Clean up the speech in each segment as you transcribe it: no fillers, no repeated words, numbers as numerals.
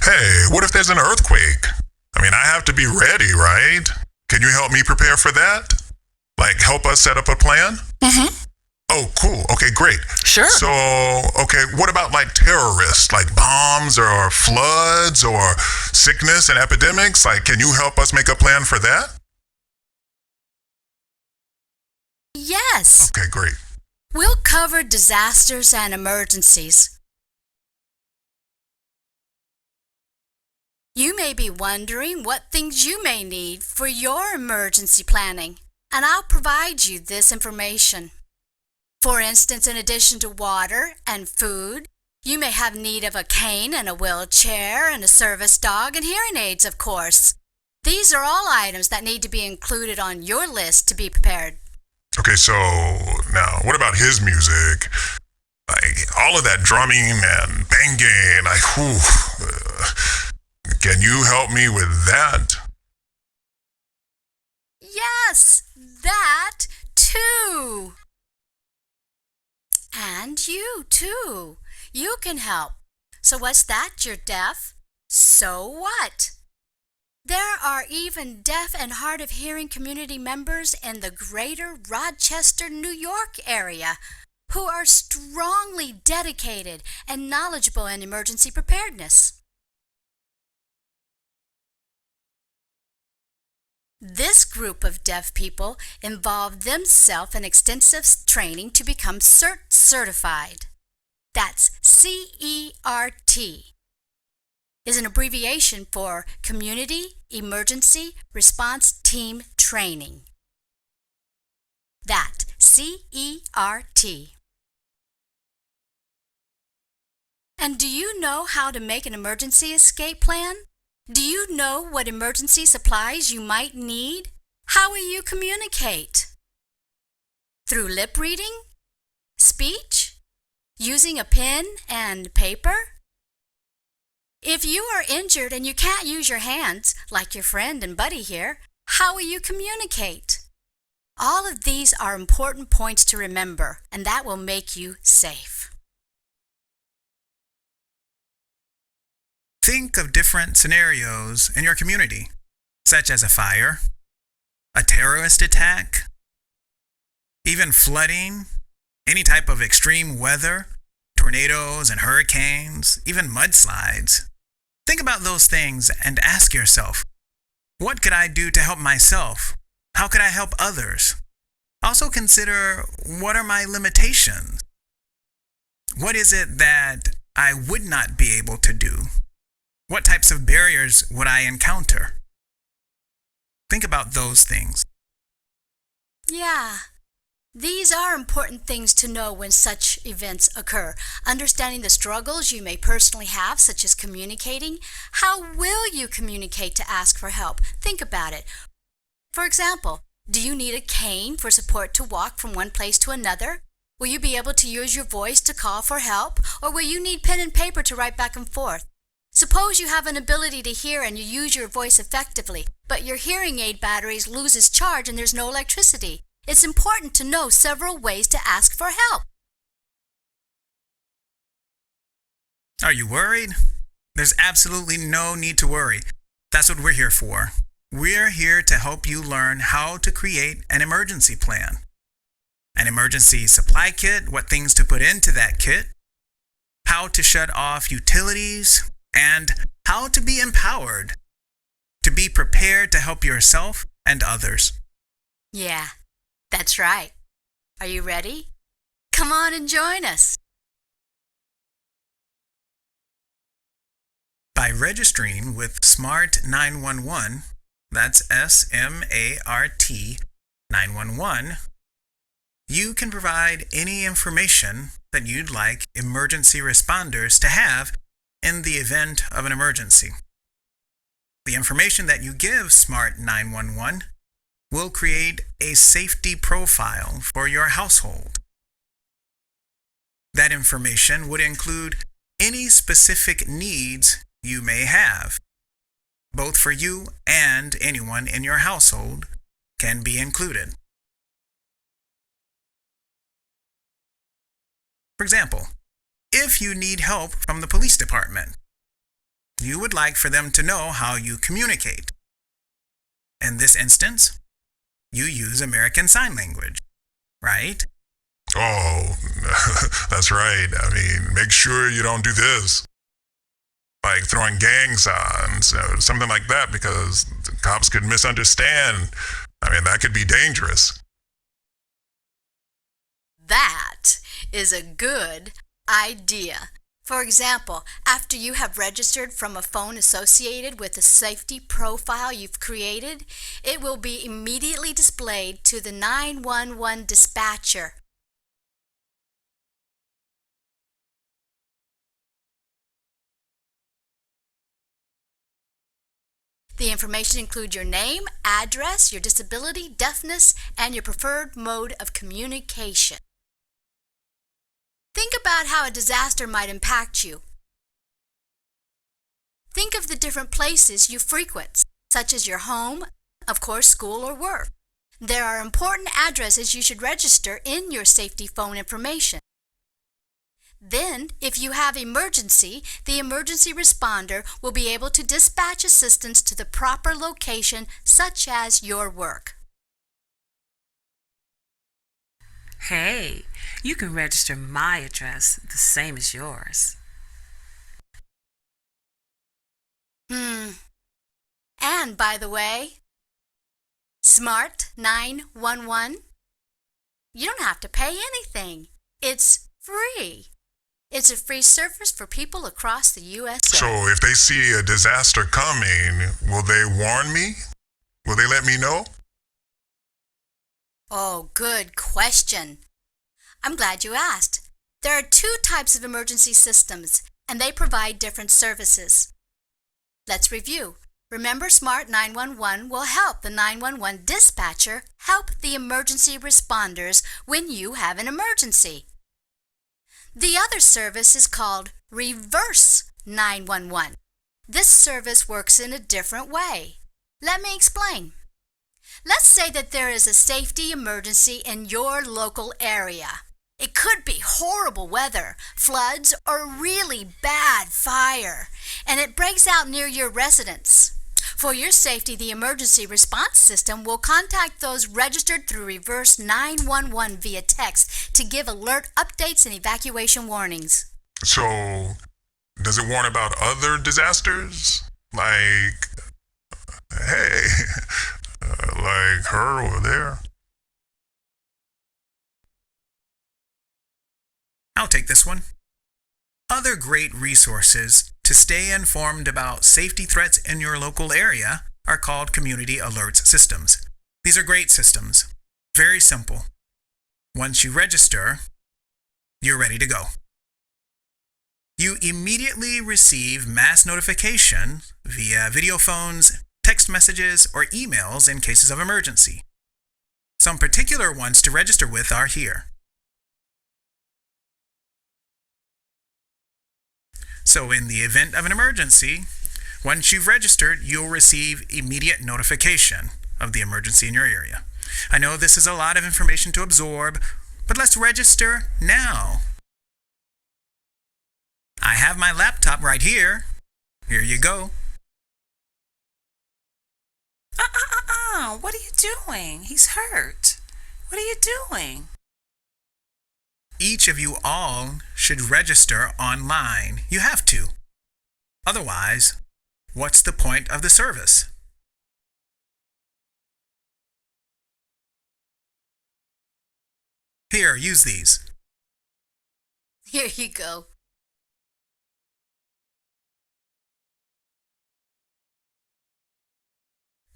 Hey, what if there's an earthquake? I mean, I have to be ready, right? Can you help me prepare for that? Like, help us set up a plan? Mm-hmm. Oh, cool. Okay, great. Sure. So, okay, what about like terrorists, like bombs or floods or sickness and epidemics? Like, can you help us make a plan for that? Yes. Okay, great. We'll cover disasters and emergencies. You may be wondering what things you may need for your emergency planning, and I'll provide you this information. For instance, in addition to water and food, you may have need of a cane and a wheelchair and a service dog and hearing aids, of course. These are all items that need to be included on your list to be prepared. Okay, so now what about his music? Like all of that drumming and banging, like, can you help me with that? Yes, that too. And you too. You can help. So what's that? You're deaf? So what? There are even deaf and hard of hearing community members in the greater Rochester, New York area who are strongly dedicated and knowledgeable in emergency preparedness. This group of deaf people involve themselves in extensive training to become CERT certified. That's CERT. Is an abbreviation for Community Emergency Response Team Training. That, CERT. And do you know how to make an emergency escape plan? Do you know what emergency supplies you might need? How will you communicate? Through lip reading? Speech? Using a pen and paper? If you are injured and you can't use your hands, like your friend and buddy here, how will you communicate? All of these are important points to remember, and that will make you safe. Think of different scenarios in your community, such as a fire, a terrorist attack, even flooding, any type of extreme weather, tornadoes and hurricanes, even mudslides. Think about those things and ask yourself, what could I do to help myself? How could I help others? Also consider, what are my limitations? What is it that I would not be able to do? What types of barriers would I encounter? Think about those things. Yeah. These are important things to know when such events occur. Understanding the struggles you may personally have, such as communicating. How will you communicate to ask for help? Think about it. For example, do you need a cane for support to walk from one place to another? Will you be able to use your voice to call for help? Or will you need pen and paper to write back and forth? Suppose you have an ability to hear and you use your voice effectively, but your hearing aid batteries loses charge and there's no electricity. It's important to know several ways to ask for help. Are you worried? There's absolutely no need to worry. That's what we're here for. We're here to help you learn how to create an emergency plan. An emergency supply kit, what things to put into that kit, how to shut off utilities, and how to be empowered to be prepared to help yourself and others. Yeah, that's right. Are you ready? Come on and join us. By registering with SMART 911, that's SMART 911, you can provide any information that you'd like emergency responders to have in the event of an emergency. The information that you give SMART 911 will create a safety profile for your household. That information would include any specific needs you may have, both for you and anyone in your household can be included. For example, if you need help from the police department, You would like for them to know how you communicate. In this instance, you use American Sign Language, right? Oh, that's right. I mean, make sure you don't do this. Like throwing gang signs, something like that, because the cops could misunderstand. I mean, that could be dangerous. That is a good idea. For example, after you have registered from a phone associated with the safety profile you've created, it will be immediately displayed to the 911 dispatcher. The information includes your name, address, your disability, deafness, and your preferred mode of communication. Think about how a disaster might impact you. Think of the different places you frequent, such as your home, of course, school or work. There are important addresses you should register in your safety phone information. Then, if you have emergency, the emergency responder will be able to dispatch assistance to the proper location, such as your work. Hey, you can register my address the same as yours. And by the way, Smart 911, you don't have to pay anything. It's free. It's a free service for people across the USA. So if they see a disaster coming, will they warn me? Will they let me know? Oh, good question. I'm glad you asked. There are two types of emergency systems, and they provide different services. Let's review. Remember, Smart 911 will help the 911 dispatcher help the emergency responders when you have an emergency. The other service is called Reverse 911. This service works in a different way. Let me explain. Let's say that there is a safety emergency in your local area. It could be horrible weather, floods, or really bad fire, and it breaks out near your residence. For your safety, the emergency response system will contact those registered through Reverse 911 via text to give alert updates and evacuation warnings. So, does it warn about other disasters? Like, hey, like her over there? I'll take this one. Other great resources to stay informed about safety threats in your local area are called community alerts systems. These are great systems. Very simple. Once you register, you're ready to go. You immediately receive mass notification via video phones, text messages, or emails in cases of emergency. Some particular ones to register with are here. So in the event of an emergency, once you've registered, you'll receive immediate notification of the emergency in your area. I know this is a lot of information to absorb, but let's register now. I have my laptop right here. Here you go. What are you doing? He's hurt. What are you doing? Each of you all should register online. You have to. Otherwise, what's the point of the service? Here, use these. Here you go.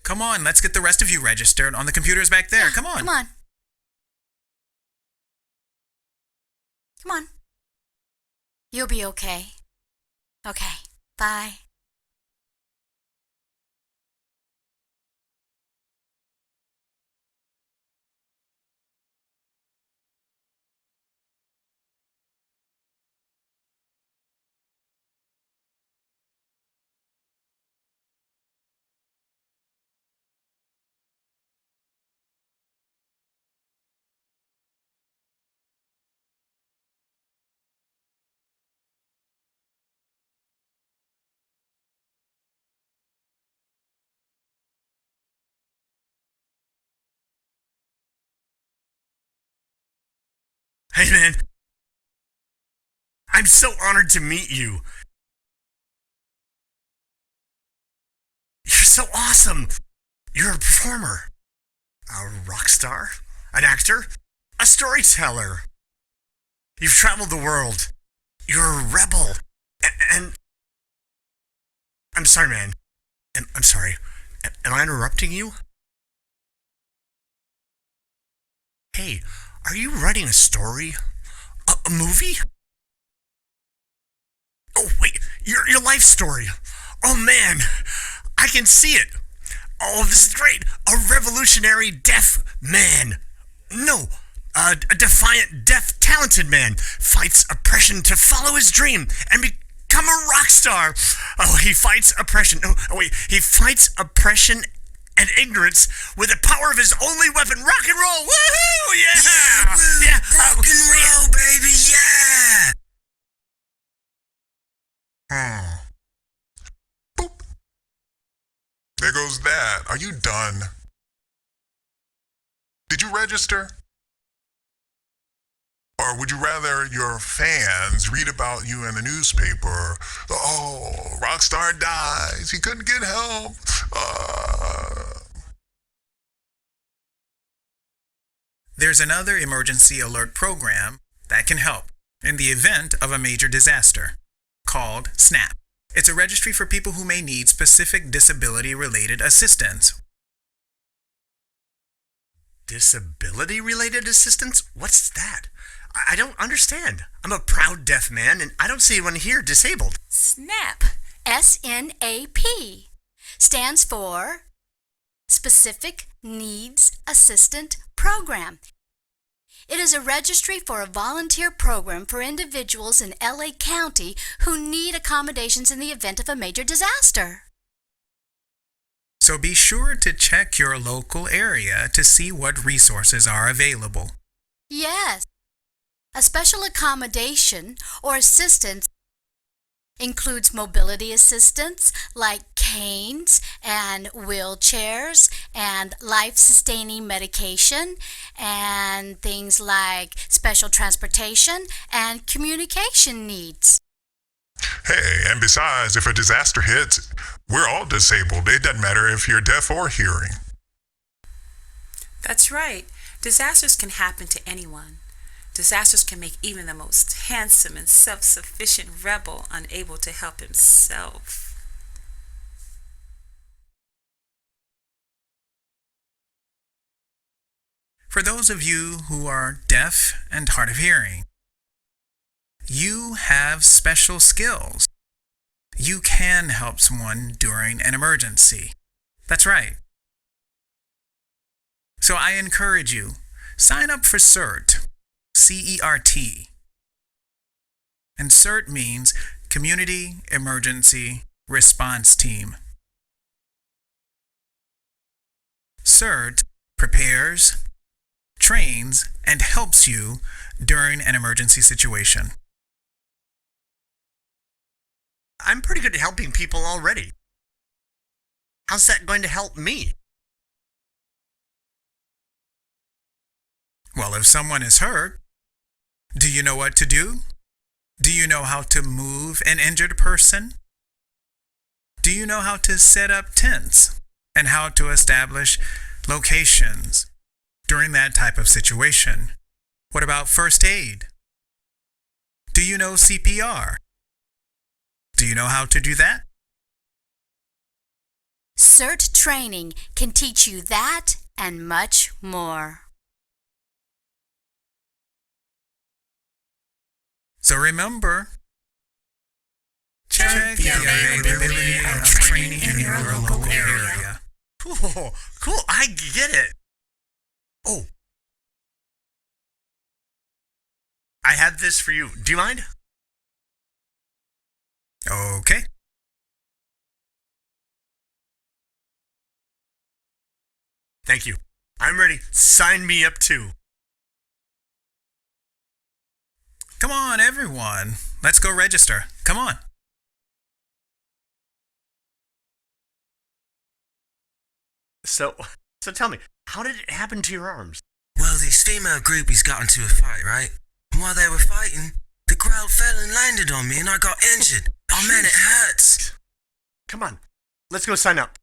Come on, let's get the rest of you registered on the computers back there. Come on. Come on. Come on. You'll be okay. Okay. Bye. Hey, man. I'm so honored to meet you. You're so awesome. You're a performer, a rock star, an actor, a storyteller. You've traveled the world. You're a rebel. And I'm sorry, man. I'm sorry. Am I interrupting you? Hey, are you writing a story? A movie? Oh, wait, your life story. Oh, man, I can see it. Oh, this is great. A revolutionary deaf man. No, a defiant, deaf, talented man fights oppression to follow his dream and become a rock star. Oh, he fights oppression. Oh, wait, he fights oppression and ignorance with the power of his only weapon, rock and roll. Woohoo! Yeah! Yeah, rock and roll, baby, yeah! Boop. There goes that. Are you done? Did you register? Or would you rather your fans read about you in the newspaper? Oh, Rockstar dies. He couldn't get help. There's another emergency alert program that can help in the event of a major disaster called SNAP. It's a registry for people who may need specific disability-related assistance. Disability-related assistance? What's that? I don't understand. I'm a proud deaf man, and I don't see anyone here disabled. SNAP, S-N-A-P, stands for Specific Needs Assistant Program. It is a registry for a volunteer program for individuals in LA County who need accommodations in the event of a major disaster. So be sure to check your local area to see what resources are available. Yes, a special accommodation or assistance includes mobility assistance like canes and wheelchairs and life-sustaining medication and things like special transportation and communication needs. Hey, and besides, if a disaster hits, we're all disabled. It doesn't matter if you're deaf or hearing. That's right. Disasters can happen to anyone. Disasters can make even the most handsome and self-sufficient rebel unable to help himself. For those of you who are deaf and hard of hearing, you have special skills. You can help someone during an emergency. That's right. So I encourage you, sign up for CERT, C-E-R-T. And CERT means Community Emergency Response Team. CERT prepares, trains, and helps you during an emergency situation. I'm pretty good at helping people already. How's that going to help me? Well, if someone is hurt, do you know what to do? Do you know how to move an injured person? Do you know how to set up tents and how to establish locations during that type of situation? What about first aid? Do you know CPR? Do you know how to do that? CERT training can teach you that and much more. So remember, check the availability of training in your local area. Cool, I get it. Oh, I have this for you. Do you mind? Okay. Thank you. I'm ready. Sign me up too. Come on, everyone. Let's go register. Come on. So tell me, how did it happen to your arms? Well, these female groupies got into a fight, right? and while they were fighting, the crowd fell and landed on me and I got injured. Oh man, it hurts. Come on, let's go sign up.